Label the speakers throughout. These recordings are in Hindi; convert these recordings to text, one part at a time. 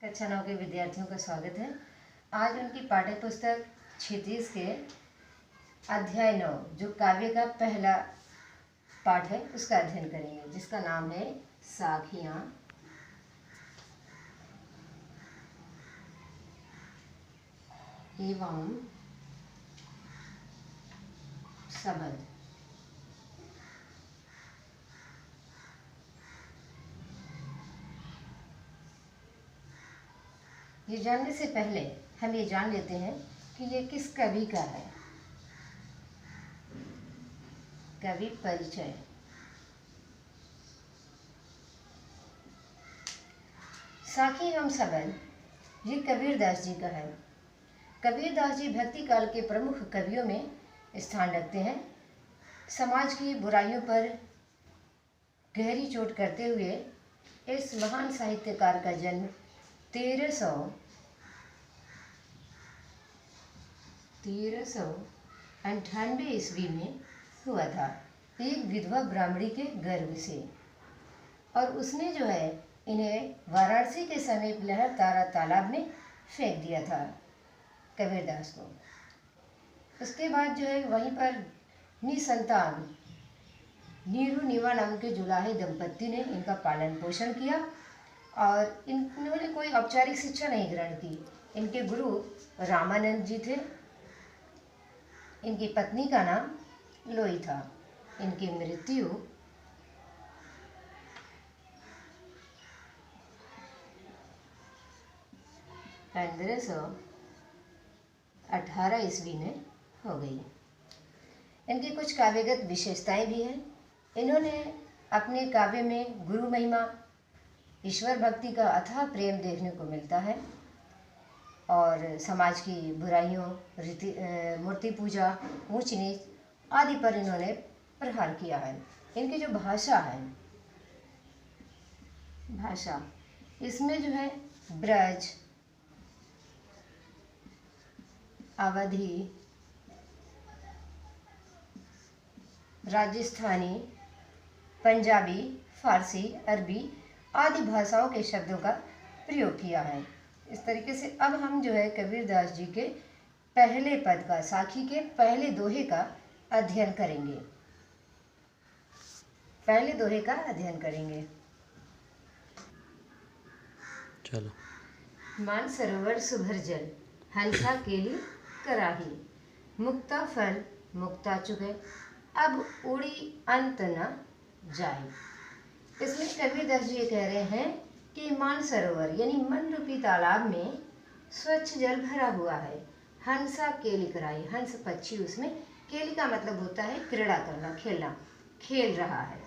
Speaker 1: कक्षा 9 के विद्यार्थियों का स्वागत है। आज उनकी पाठ्य पुस्तक क्षितिज के अध्याय 9 जो काव्य का पहला पाठ है उसका अध्ययन करेंगे, जिसका नाम है साखियाँ एवं सबद। ये जानने से पहले हम ये जान लेते हैं कि ये किस कवि का है। कवि परिचय। साखी एवं सबद ये कबीरदास जी का है। कबीरदास जी भक्ति काल के प्रमुख कवियों में स्थान रखते हैं। समाज की बुराइयों पर गहरी चोट करते हुए इस महान साहित्यकार का जन्म 1398 ईस्वी में हुआ था, एक विधवा ब्राह्मणी के गर्भ से। और उसने जो है इन्हें वाराणसी के समीप लहर तारा तालाब में फेंक दिया था कबीरदास को। उसके बाद जो है वहीं पर निसंतान नीरू नीवा नाम के जुलाहे दंपत्ति ने इनका पालन पोषण किया और इन्होंने कोई औपचारिक शिक्षा नहीं ग्रहण की। इनके गुरु रामानंद जी थे। इनकी पत्नी का नाम लोई था। इनकी मृत्यु 1518 ईस्वी में हो गई। इनकी कुछ काव्यगत विशेषताएं भी हैं। इन्होंने अपने काव्य में गुरु महिमा, ईश्वर भक्ति का अथाह प्रेम देखने को मिलता है और समाज की बुराइयों, मूर्ति पूजा, ऊंच नीच आदि पर इन्होंने प्रहार किया है। इनकी जो भाषा है, इसमें जो है ब्रज, अवधी, राजस्थानी, पंजाबी, फारसी, अरबी आदि भाषाओं के शब्दों का प्रयोग किया है। इस तरीके से अब हम जो है कबीरदास जी के पहले पद का, साखी के पहले दोहे का अध्ययन करेंगे।
Speaker 2: चलो।
Speaker 1: मानसरोवर सुभर जल, हंसा केली कराही, मुक्ता फल मुक्ता चुगे, अब उड़ी अंत न जाए। इसमें कबीरदास जी ये कह रहे हैं कि मानसरोवर यानी मन रूपी तालाब में स्वच्छ जल भरा हुआ है। हंसा केली कराई, हंस पक्षी उसमें, केली का मतलब होता है क्रीड़ा करना, खेलना, खेल रहा है।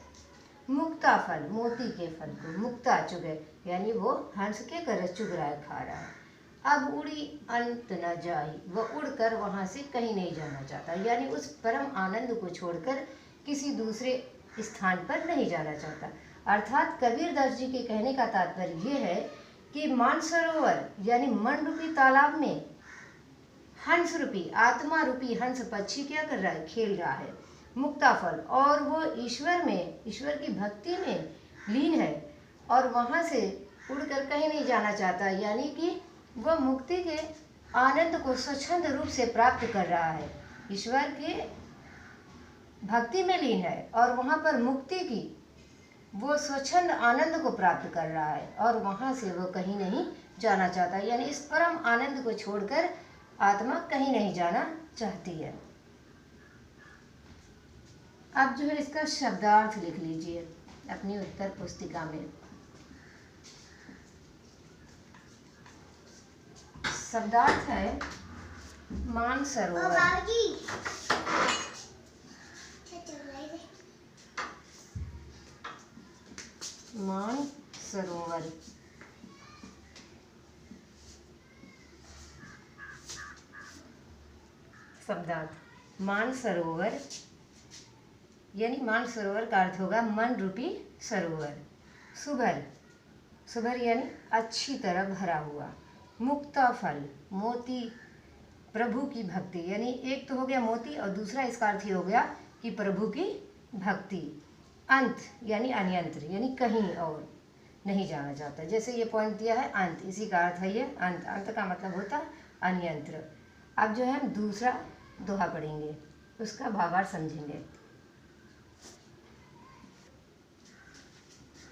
Speaker 1: मुक्ता फल, मोती के फल को मुक्ता चुगे यानी वो हंस के रस चुग रहा है, खा रहा है। अब उड़ी अंत न जाई, वो उड़कर वहाँ से कहीं नहीं जाना चाहता, यानी उस परम आनंद को छोड़कर किसी दूसरे स्थान पर नहीं जाना चाहता। अर्थात कबीरदास जी के कहने का तात्पर्य ये है कि मानसरोवर यानी मन रूपी तालाब में हंस रूपी, आत्मा रूपी हंस पक्षी क्या कर रहा है? खेल रहा है। मुक्ता फल, और वो ईश्वर में, ईश्वर की भक्ति में लीन है और वहाँ से उड़कर कहीं नहीं जाना चाहता, यानी कि वह मुक्ति के आनंद को स्वच्छंद रूप से प्राप्त कर रहा है। ईश्वर के भक्ति में लीन है और वहाँ पर मुक्ति की वो स्वच्छंद आनंद को प्राप्त कर रहा है और वहाँ से वो कहीं नहीं जाना चाहता, यानी इस परम आनंद को छोड़कर आत्मा कहीं नहीं जाना चाहती है। अब जो है इसका शब्दार्थ लिख लीजिए अपनी उत्तर पुस्तिका में। शब्दार्थ है मानसरोवर। मानसरोवर शब्दार्थ, मानसरोवर यानी मानसरोवर का अर्थ होगा मन रूपी सरोवर। सुभर, सुभर यानी अच्छी तरह भरा हुआ। मुक्ता फल, मोती, प्रभु की भक्ति, यानी एक तो हो गया मोती और दूसरा इसका अर्थ हो गया कि प्रभु की भक्ति। अंत यानी अन्यंत्र यानी कहीं और। नहीं जाना चाहता। जैसे ये पॉइंट दिया है अंत, इसी का अर्थ है ये अंत। अंत का मतलब होता है अन्यंत्र। अब जो है हम दूसरा दोहा पढ़ेंगे, उसका भावार्थ समझेंगे।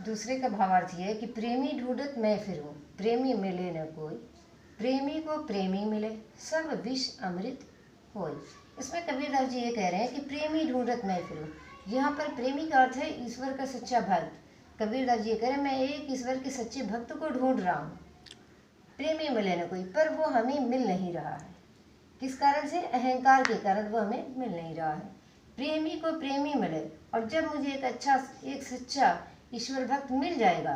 Speaker 1: दूसरे का भावार्थ ये है कि प्रेमी ढूंढत मैं फिरूं, प्रेमी मिले न कोई, प्रेमी को प्रेमी मिले, सब विष अमृत होय। इसमें कबीरदास जी ये कह रहे हैं कि प्रेमी ढूंढत मैं फिरूं। यहाँ पर प्रेमी का अर्थ है ईश्वर का सच्चा भक्त। कबीरदास जी ये कह रहे हैं मैं एक ईश्वर के सच्चे भक्त को ढूंढ रहा हूँ, प्रेमी मिले न कोई, पर वो हमें मिल नहीं रहा है। किस कारण से? अहंकार के कारण वो हमें मिल नहीं रहा है। प्रेमी को प्रेमी मिले, और जब मुझे एक सच्चा ईश्वर भक्त मिल जाएगा,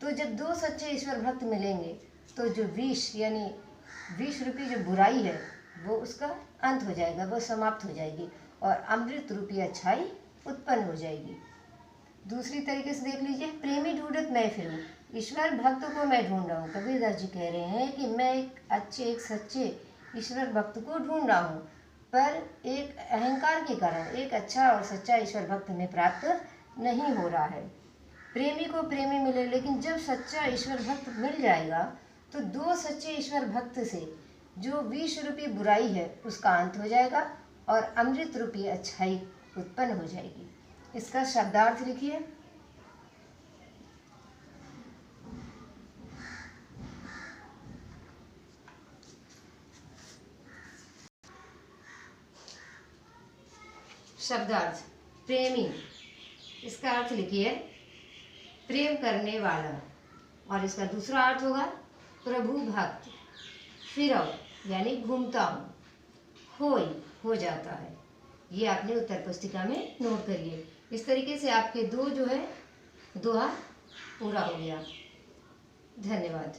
Speaker 1: तो जब दो सच्चे ईश्वर भक्त मिलेंगे तो जो विष यानी विष रूपी जो बुराई है वो उसका अंत हो जाएगा, वो समाप्त हो जाएगी और अमृत रूपी अच्छाई उत्पन्न हो जाएगी। दूसरी तरीके से देख लीजिए, प्रेमी ढूंढत मैं फिरूं, ईश्वर भक्त को मैं ढूंढ रहा हूँ। कबीरदास जी कह रहे हैं कि मैं एक सच्चे ईश्वर भक्त को ढूंढ रहा हूँ, पर एक अहंकार के कारण एक अच्छा और सच्चा ईश्वर भक्त हमें प्राप्त नहीं हो रहा है। प्रेमी को प्रेमी मिले, लेकिन जब सच्चा ईश्वर भक्त मिल जाएगा तो दो सच्चे ईश्वर भक्त से जो विष रूपी बुराई है उसका अंत हो जाएगा और अमृत रूपी अच्छाई उत्पन्न हो जाएगी। इसका शब्दार्थ लिखिए। शब्दार्थ प्रेमी, इसका अर्थ लिखिए प्रेम करने वाला, और इसका दूसरा अर्थ होगा प्रभु भक्त। फिरव यानी घूमता हूँ, होय हो जाता है। ये आपने उत्तर पुस्तिका में नोट करिए। इस तरीके से आपके दो जो है दोहा पूरा हो गया। धन्यवाद।